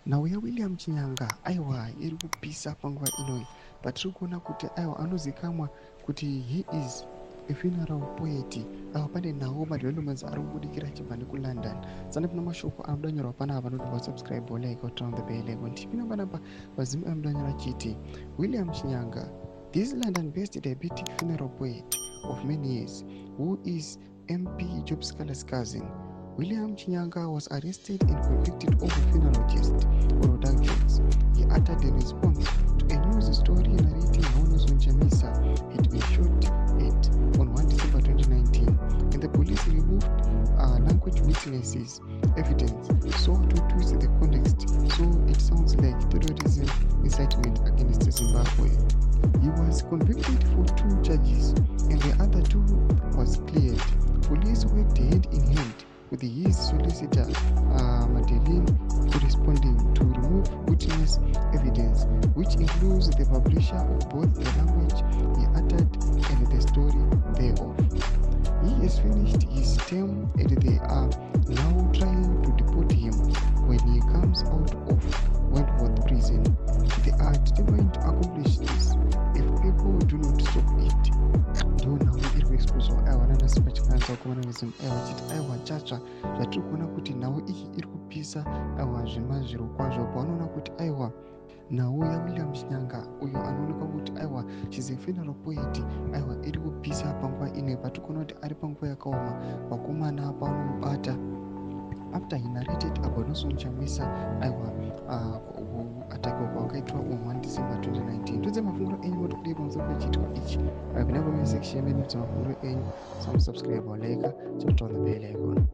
Nhau yaWilliam Chinyanga aiwa iri kupisa panguva inoi, patiri kuona kuti aiwa anozikamwa kuti he is a funeral poet. Aiwa pane nhau madevelopments ari kubudikira achibva nekuLondon. Sana pana mashoko anodanyorwa panapa anoti subscribe like turn the bell icon. Tipina panapa pazimu anodanyora chiti William Chinyanga, this London-based diabetic funeral poet of many years, who is MP Job Scalar's cousin, William Chinyanga, was arrested and convicted of funeral jest productions he uttered in response to a news story narrating how Chamisa had been shot at on 1 December 2019, and the police removed language witnesses evidence so to twist the context so it sounds like terrorism incitement against Zimbabwe. He was convicted for 2 charges and the other 2 was cleared. Police worked hand in hand with his solicitor, Madeleine, corresponding to remove witness evidence, which includes the publisher of both the language he uttered and the story thereof. He has finished his term and they are now trying to deport him when he comes out of Wentworth prison. They are determined to accomplish this if people do not stop it. Ndona iri kuexposwa aiwa nanasipa chikanza kuona vezimu aiwa chiti aiwa Chatsva zvatiri kuona kuti nhau iyi iri kupisa aiwa zvemazviro kwazvo pavanoona kuti aiwa nhau yaWilliam Chinyanga uyo anoonekwa kuti aiwa she's a funeral poet aiwa iri kupisa panguva inei patikuona kuti ari panguva yakaoma vakomana pavanomubata after he narrated about Chamisa aiwa ataka kwakaitwa on 1 December 2019. Tudze mafunguro enyu kuti kudii pamusoro pechitwa ichi. Pinda comment section yedu mafunguro enyu, subscribe or like, turn on the bell icon.